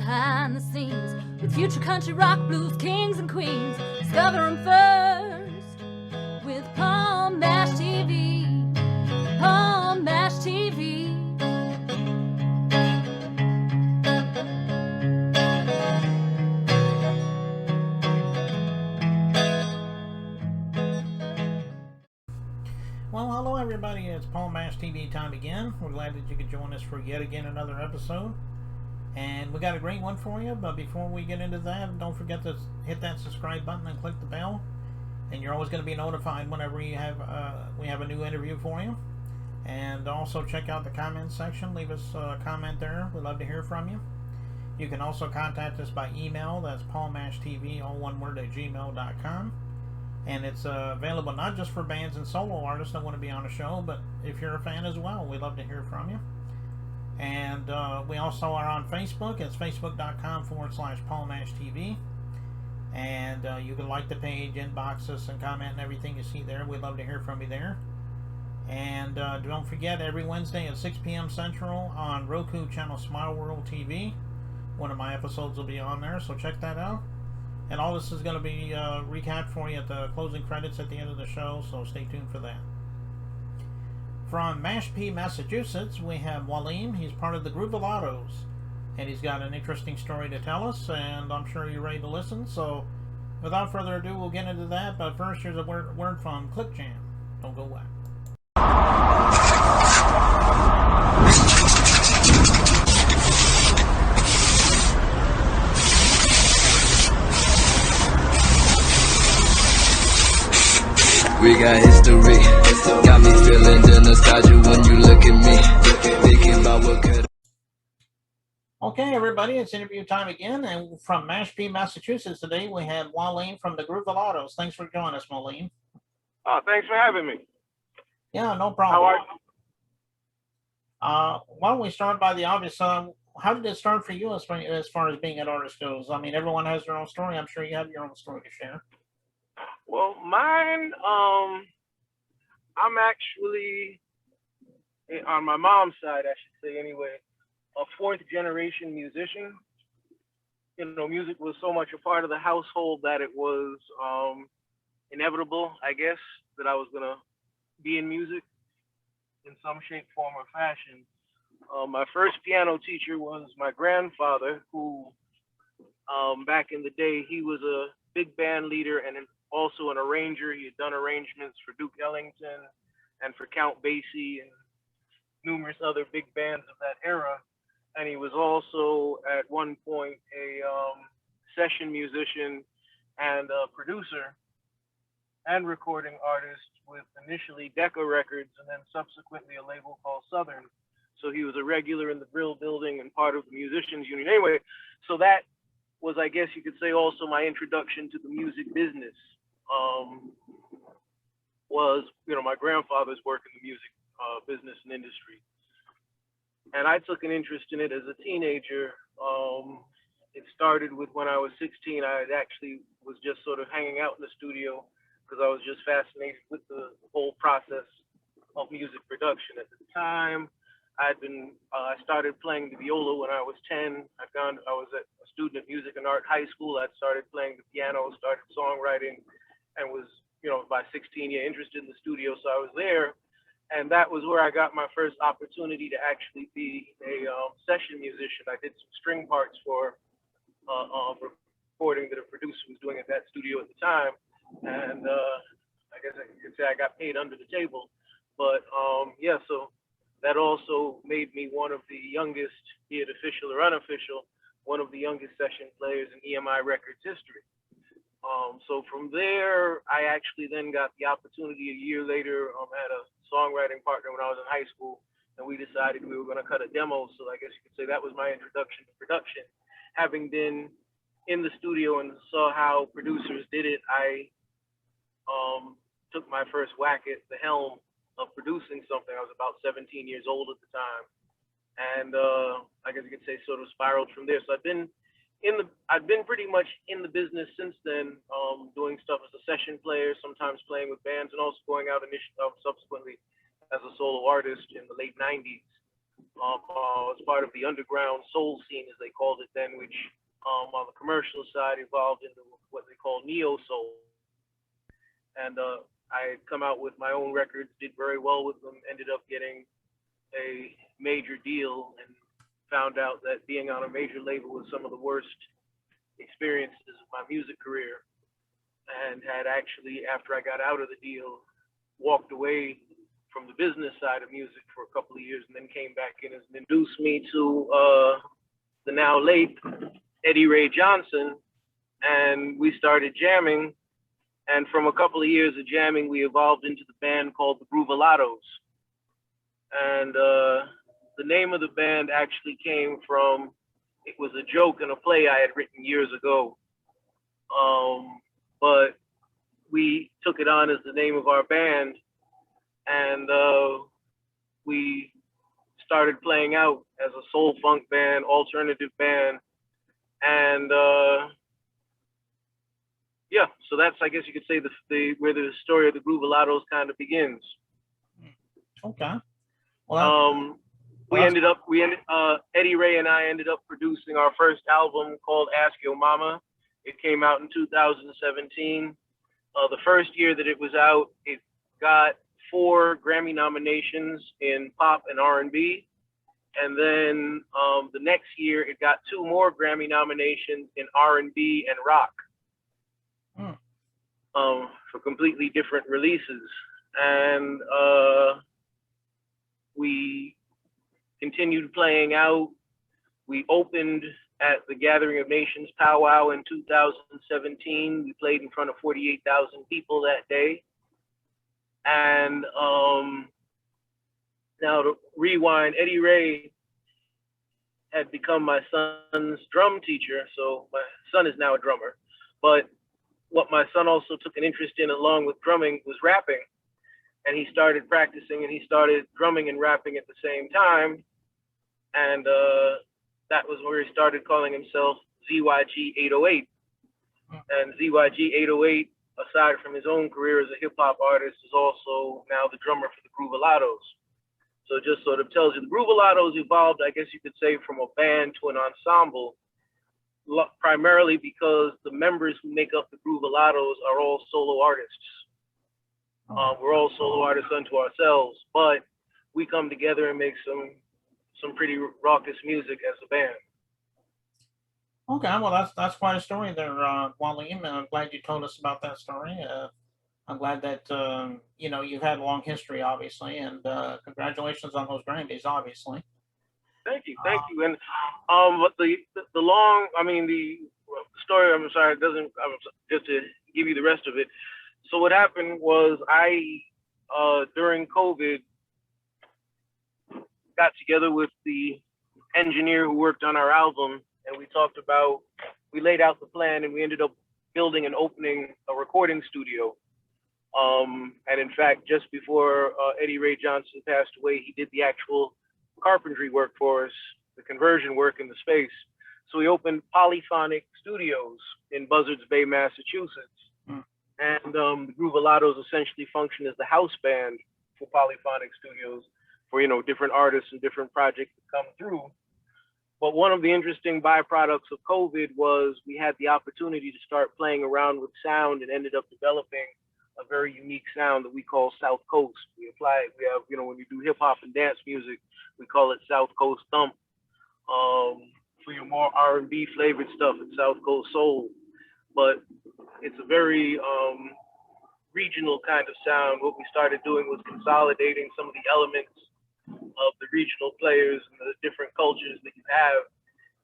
behind the scenes with future country rock blues kings and queens. Discover them first with Paul Mash TV. Paul Mash TV. Well, hello everybody, it's Paul Mash TV time again. We're glad that you could join us for yet again another episode. And we got a great one for you, but before we get into that, don't forget to hit that subscribe button and click the bell. And you're always going to be notified whenever we have a new interview for you. And also check out the comments section. Leave us a comment there. We'd love to hear from you. You can also contact us by email. That's paulmashtv, all one word, at gmail.com. And it's available not just for bands and solo artists that want to be on the show, but if you're a fan as well, we'd love to hear from you. And we also are on Facebook. It's facebook.com/PaulMashTV. And you can like the page, inbox us, and comment and everything you see there. We'd love to hear from you there. And don't forget, every Wednesday at 6 p.m. Central on Roku channel Smile World TV. One of my episodes will be on there, so check that out. And all this is going to be recapped for you at the closing credits at the end of the show, so stay tuned for that. From Mashpee, Massachusetts, we have Mwalim. He's part of the Groovalottos, and he's got an interesting story to tell us, and I'm sure you're ready to listen. So, without further ado, we'll get into that. But first, here's a word from Click Jam. Don't go away. We got history, got me feeling the nostalgia when you look at me, thinking about what could. Okay, everybody, it's interview time again, and from Mashpee, Massachusetts today, we have Mwalim from the Groovalottos. Thanks for joining us, Mwalim. Oh, thanks for having me. Yeah, no problem. How are you? Why don't we start by the obvious? How did it start for you as far as being an artist goes? I mean, everyone has their own story. I'm sure you have your own story to share. Well, mine, I'm actually, on my mom's side, I should say anyway, a fourth generation musician. You know, music was so much a part of the household that it was inevitable, I guess, that I was going to be in music in some shape, form, or fashion. My first piano teacher was my grandfather, who back in the day, he was a big band leader and also an arranger. He had done arrangements for Duke Ellington and for Count Basie and numerous other big bands of that era. And he was also at one point a session musician and a producer and recording artist with initially Decca Records and then subsequently a label called Southern. So he was a regular in the Brill Building and part of the Musicians Union. Anyway, so that was, I guess you could say, also my introduction to the music business. Was, you know, my grandfather's work in the music business and industry. And I took an interest in it as a teenager. It started with when I was 16. I actually was just sort of hanging out in the studio because I was just fascinated with the whole process of music production. At the time, I started playing the viola when I was 10. I was a student of music and art high school. I started playing the piano, started songwriting, and was, you know, by 16 years interested in the studio. So I was there, and that was where I got my first opportunity to actually be a session musician. I did some string parts for recording that a producer was doing at that studio at the time, and I guess I could say I got paid under the table. But yeah, so that also made me one of the youngest, be it official or unofficial, one of the youngest session players in EMI Records history. So from there, I actually then got the opportunity a year later. I had a songwriting partner when I was in high school, and we decided we were going to cut a demo. So I guess you could say that was my introduction to production. Having been in the studio and saw how producers did it, I took my first whack at the helm of producing something. I was about 17 years old at the time, and I guess you could say sort of spiraled from there. So I've been pretty much in the business since then, doing stuff as a session player, sometimes playing with bands, and also going out subsequently as a solo artist in the late 90s. As part of the underground soul scene, as they called it then, which on the commercial side evolved into what they call neo soul. And I had come out with my own records, did very well with them, ended up getting a major deal, and found out that being on a major label was some of the worst experiences of my music career, and had actually, after I got out of the deal, walked away from the business side of music for a couple of years, and then came back in and introduced me to the now late Eddie Ray Johnson, and we started jamming. And from a couple of years of jamming, we evolved into the band called the Groovalottos. And the name of the band actually came from, it was a joke in a play I had written years ago. But we took it on as the name of our band, and we started playing out as a soul funk band, alternative band, and yeah, so that's, I guess you could say, where the story of the Groovalottos kind of begins. Okay. Well, Eddie Ray and I ended up producing our first album called Ask Your Mama. It came out in 2017. The first year that it was out, it got 4 Grammy nominations in pop and R&B. And then the next year, it got 2 more Grammy nominations in R&B and rock. For completely different releases. And we continued playing out. We opened at the Gathering of Nations powwow in 2017. We played in front of 48,000 people that day. And now to rewind, Eddie Ray had become my son's drum teacher. So my son is now a drummer. But what my son also took an interest in along with drumming was rapping. And he started practicing, and he started drumming and rapping at the same time. And that was where he started calling himself ZYG 808. And ZYG 808, aside from his own career as a hip hop artist, is also now the drummer for the Groovalottos. So it just sort of tells you the Groovalottos evolved, I guess you could say, from a band to an ensemble, primarily because the members who make up the Groovalottos are all solo artists. We're all solo artists unto ourselves, but we come together and make some pretty raucous music as a band. Okay, well, that's quite a story there, Mwalim. I'm glad you told us about that story. I'm glad that you've had a long history, obviously, and congratulations on those Grammys, obviously. Thank you. And but the story, I'm sorry, it doesn't, just to give you the rest of it. So what happened was I, during COVID, got together with the engineer who worked on our album, and we laid out the plan, and we ended up building and opening a recording studio. And in fact, just before Eddie Ray Johnson passed away, he did the actual carpentry work for us, the conversion work in the space. So we opened Polyphonic Studios in Buzzards Bay, Massachusetts. And the Groovalottos essentially function as the house band for Polyphonic Studios for, different artists and different projects that come through. But one of the interesting byproducts of COVID was we had the opportunity to start playing around with sound, and ended up developing a very unique sound that we call South Coast. We have, when you do hip hop and dance music, we call it South Coast Thump. For your more R&B flavored stuff, it's South Coast Soul. But it's a very regional kind of sound. What we started doing was consolidating some of the elements of the regional players and the different cultures that you have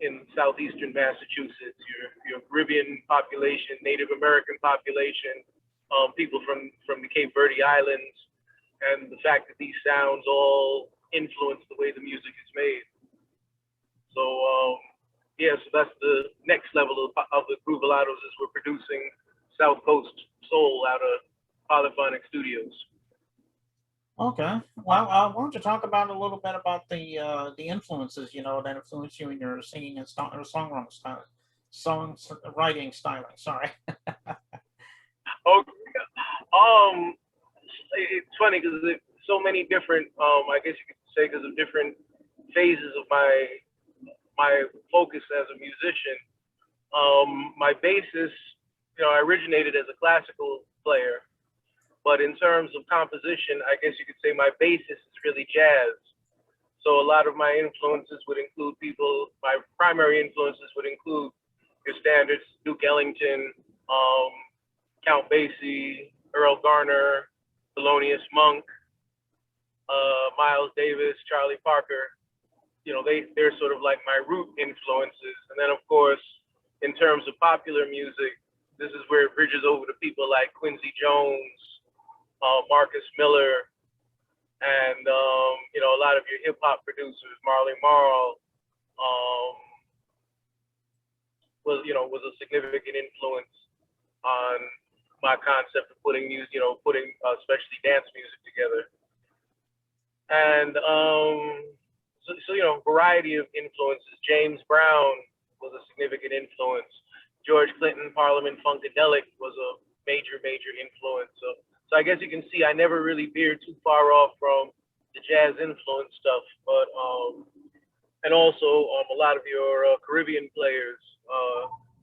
in southeastern Massachusetts, your Caribbean population, Native American population, people from the Cape Verde Islands, and the fact that these sounds all influence the way the music is made. So so that's the next level of the Groovalottos, is we're producing South Coast soul out of Polyphonic Studios. Okay. Well, why don't you talk about a little bit about the influences, that influence you in your singing and songwriting styling. Sorry. Okay. It's funny because so many different, I guess you could say, because of different phases of my focus as a musician. My basis, I originated as a classical player, but in terms of composition, I guess you could say my basis is really jazz. So a lot of my influences would include my primary influences would include your standards, Duke Ellington, Count Basie, Earl Garner, Thelonious Monk, Miles Davis, Charlie Parker. They're sort of like my root influences. And then, of course, in terms of popular music, this is where it bridges over to people like Quincy Jones, Marcus Miller, and a lot of your hip hop producers, Marley Marl, was a significant influence on my concept of putting music, putting especially dance music together. And variety of influences. James Brown was a significant influence. George Clinton, Parliament Funkadelic was a major influence. So I guess you can see I never really veered too far off from the jazz influence stuff, but and also a lot of your Caribbean players,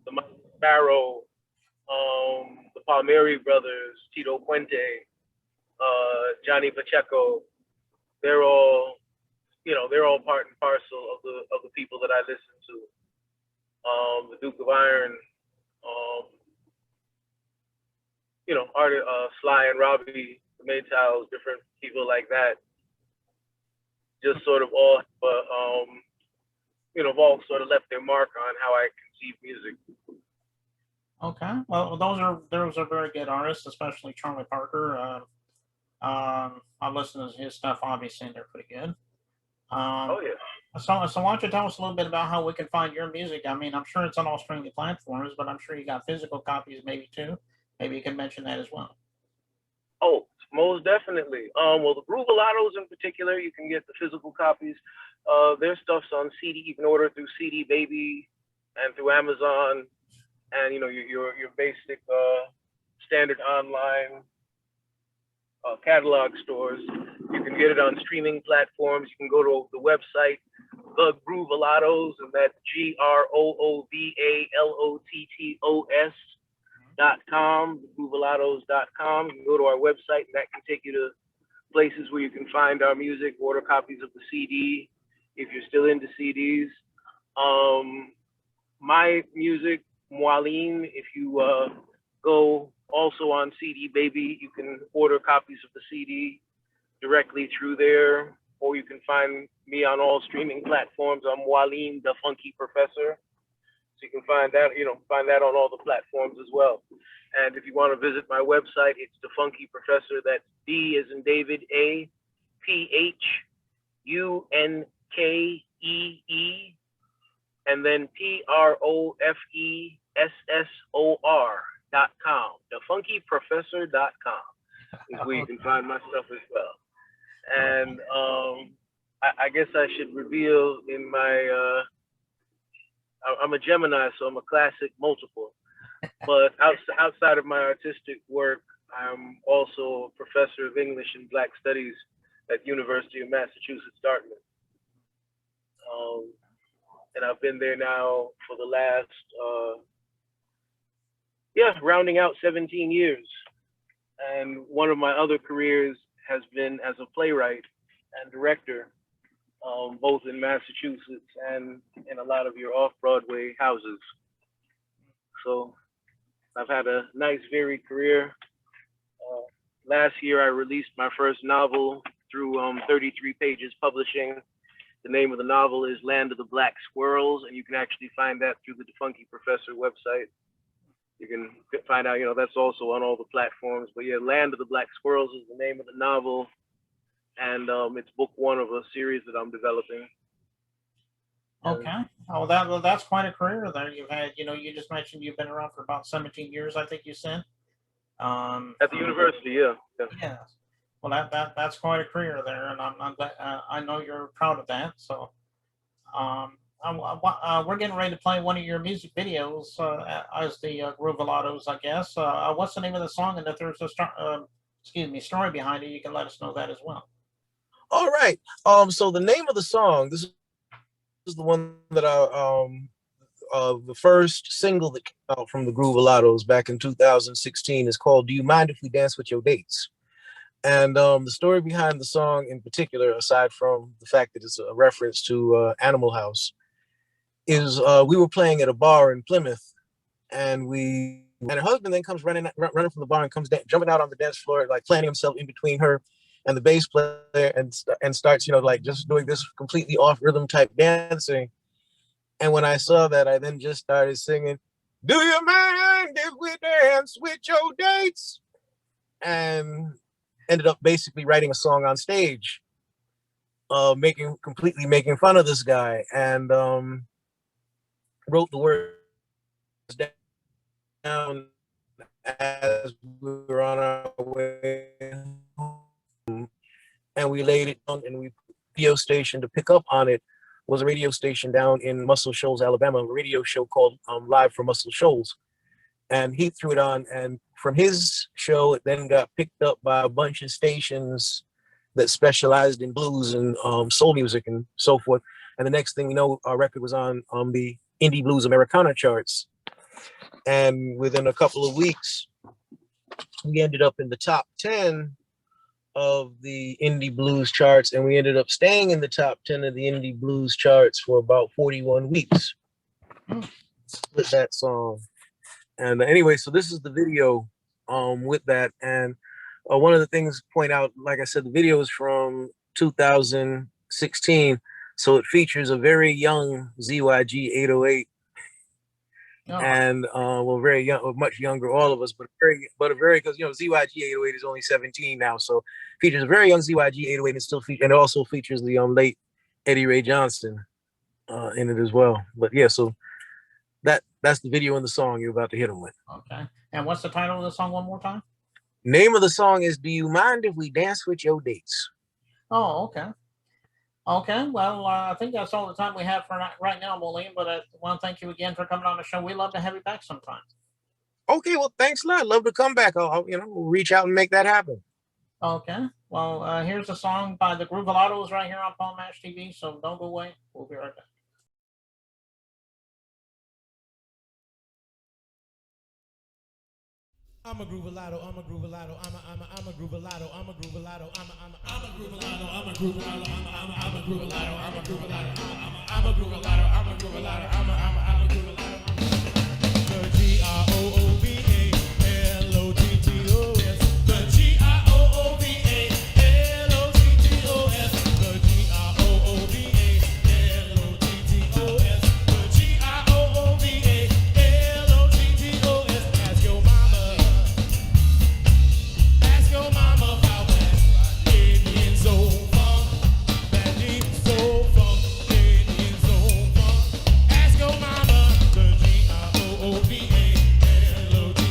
the Mike Sparrow, the Palmieri brothers, Tito Puente, Johnny Pacheco, they're all part and parcel of the people that I listen to. The Duke of Iron, Sly and Robbie, the Maytals, different people like that. Just sort of all, have all sort of left their mark on how I conceive music. Okay, well, those are very good artists, especially Charlie Parker. I've listened to his stuff, obviously, and they're pretty good. Oh yeah. So why don't you tell us a little bit about how we can find your music? I mean, I'm sure it's on all streaming platforms, but I'm sure you got physical copies maybe too. Maybe you can mention that as well. Oh, most definitely. Well, the Groovalottos in particular, you can get the physical copies. Their stuff's on CD. You can order through CD Baby and through Amazon, and your basic standard online catalog stores. You can get it on streaming platforms. You can go to the website, the Groovalottos, and that's GROOVALOTTOS.com, groovalottos.com. You can go to our website, and that can take you to places where you can find our music, order copies of the CD if you're still into CDs. My music, Mwalim, if you go also on CD Baby, you can order copies of the CD directly through there, or you can find me on all streaming platforms. I'm Mwalim, the Funky Professor. So you can find that, on all the platforms as well. And if you want to visit my website, it's the Funky Professor. That's D as in David, APHUNKEE, and then PROFESSOR.com. TheFunkyProfessor.com is where you can find my stuff as well. And I guess I should reveal in my I'm a Gemini, so I'm a classic multiple. But outside of my artistic work, I'm also a professor of English and Black Studies at University of Massachusetts, Dartmouth. And I've been there now for the last, rounding out 17 years. And one of my other careers has been as a playwright and director, both in Massachusetts and in a lot of your off-Broadway houses. So I've had a nice varied career. Last year I released my first novel through 33 Pages Publishing. The name of the novel is Land of the Black Squirrels, and you can actually find that through the Funky Professor website. You can find out, that's also on all the platforms. But yeah, Land of the Black Squirrels is the name of the novel. And it's book one of a series that I'm developing. Okay. Oh, that's quite a career there. You've had, you just mentioned you've been around for about 17 years, I think you said. At the university, yeah. Yeah. Well, that's quite a career there, and I'm glad, I know you're proud of that. So, we're getting ready to play one of your music videos as the Groovalottos, I guess. What's the name of the song? And if there's a story behind it, you can let us know that as well. All right. So the name of the song, this is the one that the first single that came out from the Groovalottos back in 2016 is called "Do You Mind If We Dance With Your Dates?" And the story behind the song in particular, aside from the fact that it's a reference to Animal House, is we were playing at a bar in Plymouth, and her husband then comes running from the bar and comes jumping out on the dance floor, like planting himself in between her and the bass player, and starts, like just doing this completely off rhythm type dancing. And when I saw that, I then just started singing, "Do you mind if we dance with your dates?" And ended up basically writing a song on stage, completely making fun of this guy, and wrote the words down as we were on our way home, and we laid it down, and we radio station to pick up on it was a radio station down in Muscle Shoals, Alabama, a radio show called Live from Muscle Shoals. And he threw it on, and from his show, it then got picked up by a bunch of stations that specialized in blues and soul music and so forth. And the next thing we know, our record was on the Indie Blues Americana charts. And within a couple of weeks, we ended up in the top 10 of the Indie Blues charts, and we ended up staying in the top 10 of the Indie Blues charts for about 41 weeks with that song. And anyway, so this is the video with that. And one of the things to point out, like I said, the video is from 2016. So it features a very young ZYG 808. Oh. And very young, much younger, all of us, but a very, because ZYG 808 is only 17 now, so features a very young ZYG 808, and it also features the late Eddie Ray Johnston in it as well. But yeah, so that's the video and the song you're about to hit them with. Okay. And what's the title of the song one more time? Name of the song is "Do You Mind If We Dance With Your Dates?" Oh, okay. Okay, well, I think that's all the time we have for right now, Mwalim, but I want to thank you again for coming on the show. We'd love to have you back sometime. Okay, well, thanks a lot. I'd love to come back. I'll we'll reach out and make that happen. Okay, well, here's a song by the Groovalottos right here on Paul Mash TV, so don't go away. We'll be right back. I'm a Groovalotto, I'm a Groovalotto, I'm a Groovalotto, I'm a Groovalotto, I'm a Groovalotto, I'm a Groovalotto, I'm a Groovalotto, I'm a Groovalotto, I'm a Groovalotto, I'm a Groovalotto, I'm a Groovalotto. The G-R-O-O-V-A-L-O-T-T-O-S, the G-R-O-O-V-A-L-O-T-T-O-S, the G-R-O-O-V-A-L-O-T-T-O-S, the G-R-O-O-V-A-L-O-T-T-O-S. Ask your mama. Ask your mama about that Indian soul funk, that deep soul funk, Indian soul funk. Ask your mama, the G-R-O-O-V-A-L-O-T-T-O-S.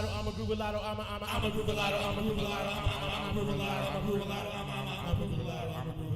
Groovalotto, I'm a Groovalotto, I'm a Groovalotto, I'm a Groovalotto, I'm a Groovalotto, I'm a Groovalotto, I'm a Groovalotto, I'm a Groovalotto, I'm a Groovalotto.